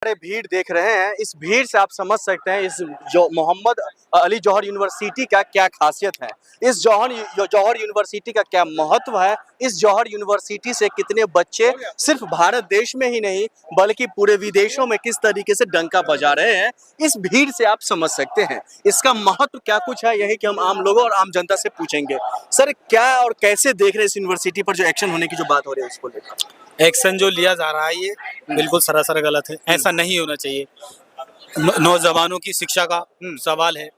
सारे भीड़ देख रहे हैं, इस भीड़ से आप समझ सकते हैं इस जो मोहम्मद अली जौहर यूनिवर्सिटी का क्या खासियत है, इस जौहर यूनिवर्सिटी का क्या महत्व है, इस जौहर यूनिवर्सिटी से कितने बच्चे सिर्फ भारत देश में ही नहीं बल्कि पूरे विदेशों में किस तरीके से डंका बजा रहे हैं, इस भीड़ से आप समझ सकते हैं इसका महत्व क्या कुछ है। यही कि हम आम लोगों और आम जनता से पूछेंगे। सर, क्या और कैसे देख रहे हैं इस यूनिवर्सिटी पर जो एक्शन होने की जो बात हो रही है उसको लेकर? एक्शन जो लिया जा रहा है ये बिल्कुल सरासर गलत है। ऐसा नहीं होना चाहिए। नौजवानों की शिक्षा का सवाल है।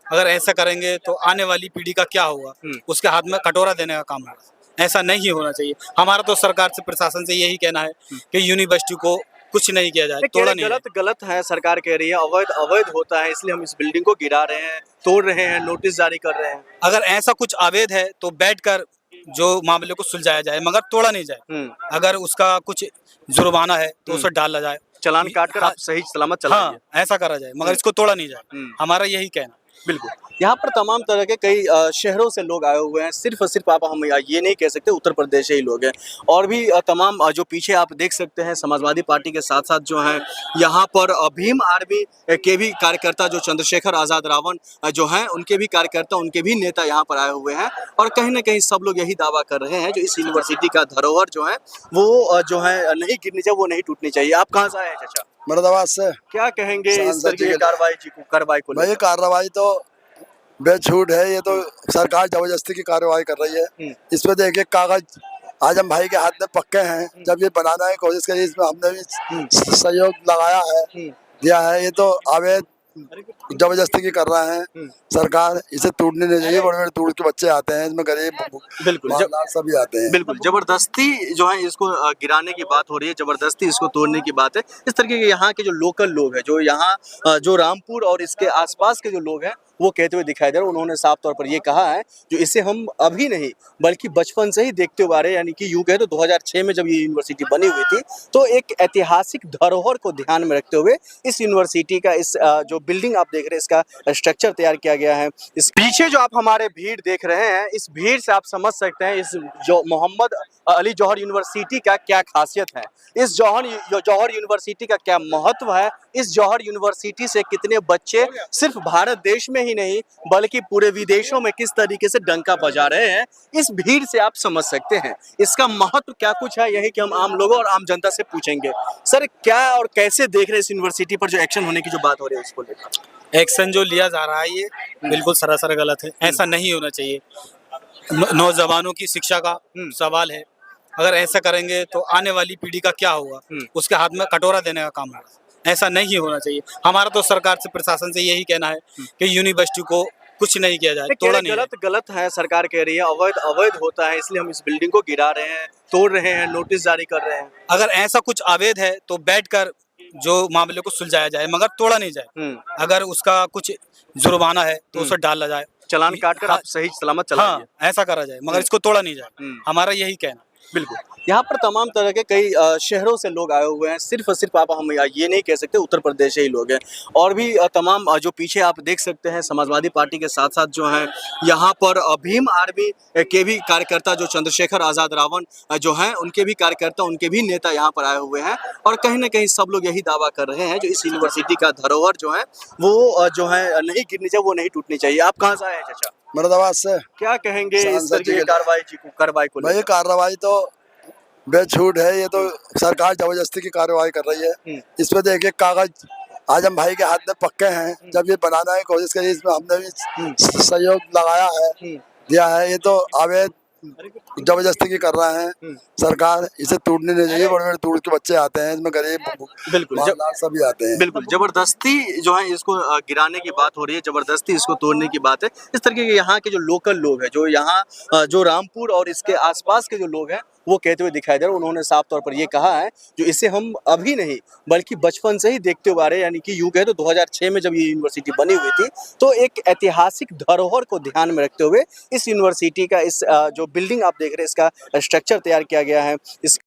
अगर ऐसा करेंगे तो आने वाली पीढ़ी का क्या होगा, उसके हाथ में कटोरा देने का काम होगा। ऐसा नहीं होना चाहिए। हमारा तो सरकार से, प्रशासन से यही कहना है कि यूनिवर्सिटी को कुछ नहीं किया जाए, तोड़ा नहीं। गलत है, सरकार कह रही है अवैध होता है, इसलिए हम इस बिल्डिंग को गिरा रहे हैं, तोड़ रहे हैं, नोटिस जारी कर रहे हैं। अगर ऐसा कुछ अवैध है तो बैठकर जो मामले को सुलझाया जाए, मगर तोड़ा नहीं जाए। अगर उसका कुछ जुर्माना है तो उसे डाला जाए, चालान काट कर आप सही सलामत चला। हाँ, ऐसा करा जाए, मगर इसको तोड़ा नहीं जाए। हमारा यही कहना। बिल्कुल। यहाँ पर तमाम तरह के कई शहरों से लोग आए हुए हैं। सिर्फ आप हम ये नहीं कह सकते उत्तर प्रदेश से ही लोग हैं, और भी तमाम जो पीछे आप देख सकते हैं समाजवादी पार्टी के साथ साथ जो हैं यहाँ पर भीम आर्मी के भी कार्यकर्ता, जो चंद्रशेखर आज़ाद रावण जो हैं उनके भी कार्यकर्ता, उनके भी नेता यहाँ पर आए हुए हैं। और कहीं ना कहीं सब लोग यही दावा कर रहे हैं जो इस यूनिवर्सिटी का धरोहर जो है वो जो है नहीं गिरनी चाहिए, वो नहीं टूटनी चाहिए। आप कहाँ से आए हैं चाचा? मुरादाबाद से। क्या कहेंगे इस तरह की कार्रवाई को? भाई, कार्रवाई तो बेछूट है। ये तो सरकार जबरदस्ती की कार्रवाई कर रही है। इसमें देखिए, कागज आजम भाई के हाथ में पक्के हैं। जब ये बनाना की कोशिश करी, इसमें हमने भी सहयोग लगाया है, दिया है। ये तो अवैध जबरदस्ती की कर रहे हैं सरकार। इसे तोड़ने नहीं चाहिए। बड़े बड़े दूर के बच्चे आते हैं, इसमें गरीब बिल्कुल सभी आते हैं। बिल्कुल जबरदस्ती जो है इसको गिराने की बात हो रही है, जबरदस्ती इसको तोड़ने की बात है। इस तरीके के यहाँ के जो लोकल लोग हैं, जो यहाँ जो रामपुर और इसके आसपास के जो लोग हैं वो कहते हुए दिखाई दे रहे हैं। उन्होंने साफ तौर पर ये कहा है जो इसे हम अभी नहीं बल्कि बचपन से ही देखते हुए आ रहे हैं। यानी कि यूं कहे तो 2006 में जब ये यूनिवर्सिटी बनी हुई थी तो एक ऐतिहासिक धरोहर को ध्यान में रखते हुए इस यूनिवर्सिटी का इस जो बिल्डिंग आप देख रहे हैं इसका स्ट्रक्चर तैयार किया गया है। इस पीछे जो आप हमारे भीड़ देख रहे हैं, इस भीड़ से आप समझ सकते हैं इस जो मोहम्मद अली जौहर यूनिवर्सिटी का क्या खासियत है, इस जौहर यूनिवर्सिटी का क्या महत्व है, इस जौहर यूनिवर्सिटी से कितने बच्चे सिर्फ भारत देश में ही नहीं बल्कि पूरे विदेशों में किस तरीके से डंका बजा रहे हैं, इस भीड़ से आप समझ सकते हैं इसका महत्व क्या कुछ है। यही कि हम आम लोगों और आम जनता से पूछेंगे। सर, क्या और कैसे देख रहे हैं इस यूनिवर्सिटी पर जो एक्शन होने की जो बात हो रही है उसको लेकर? एक्शन जो लिया जा रहा है ये बिल्कुल सरासर गलत है। ऐसा नहीं होना चाहिए। नौजवानों की शिक्षा का सवाल है। अगर ऐसा करेंगे तो आने वाली पीढ़ी का क्या होगा, उसके हाथ में कटोरा देने का काम होगा। ऐसा नहीं होना चाहिए। हमारा तो सरकार से, प्रशासन से यही कहना है कि यूनिवर्सिटी को कुछ नहीं किया जाए, तोड़ा नहीं। गलत है, सरकार कह रही है अवैध होता है, इसलिए हम इस बिल्डिंग को गिरा रहे हैं, तोड़ रहे हैं, नोटिस जारी कर रहे हैं। अगर ऐसा कुछ अवैध है तो बैठकर जो मामले को सुलझाया जाए, मगर तोड़ा नहीं जाए। अगर उसका कुछ जुर्माना है तो उसे डाला जाए, चालान काट कर आप सही सलामत चला। हाँ, ऐसा करा जाए, मगर इसको तोड़ा नहीं जाए। हमारा यही कहना। बिल्कुल। यहाँ पर तमाम तरह के कई शहरों से लोग आए हुए हैं। सिर्फ आप हम ये नहीं कह सकते उत्तर प्रदेश से ही लोग हैं, और भी तमाम जो पीछे आप देख सकते हैं समाजवादी पार्टी के साथ साथ जो हैं यहाँ पर भीम आर्मी के भी कार्यकर्ता, जो चंद्रशेखर आज़ाद रावण जो हैं उनके भी कार्यकर्ता, उनके भी नेता यहाँ पर आए हुए हैं। और कहीं ना कहीं सब लोग यही दावा कर रहे हैं जो इस यूनिवर्सिटी का धरोहर जो है वो जो है नहीं गिरनी चाहिए, वो नहीं टूटनी चाहिए। आप कहाँ से आए हैं चाचा? मुरादाबाद से। क्या कहेंगे इस तरह की कार्रवाई को? भाई, कार्रवाई तो बेछूट है। ये तो सरकार जबरदस्ती की कार्रवाई कर रही है। इसमें देखिए, कागज आजम भाई के हाथ में पक्के हैं। जब ये बनाना की कोशिश करी, इसमें हमने भी सहयोग लगाया है, दिया है। ये तो अवैध जबरदस्ती की कर रहे हैं सरकार। इसे तोड़ने नहीं चाहिए। बड़े बड़े दूर के बच्चे आते हैं, इसमें गरीब बिल्कुल सभी आते हैं। बिल्कुल जबरदस्ती जो है इसको गिराने की बात हो रही है, जबरदस्ती इसको तोड़ने की बात है। इस तरीके के यहाँ के जो लोकल लोग हैं, जो यहाँ जो रामपुर और इसके आसपास के जो लोग हैं वो कहते हुए दिखाई दे रहे हैं। उन्होंने साफ तौर पर ये कहा है जो इसे हम अभी नहीं बल्कि बचपन से ही देखते हुए आ रहे हैं। यानी कि यूं कहे तो 2006 में जब ये यूनिवर्सिटी बनी हुई थी तो एक ऐतिहासिक धरोहर को ध्यान में रखते हुए इस यूनिवर्सिटी का इस जो बिल्डिंग आप देख रहे हैं इसका स्ट्रक्चर तैयार किया गया है। इस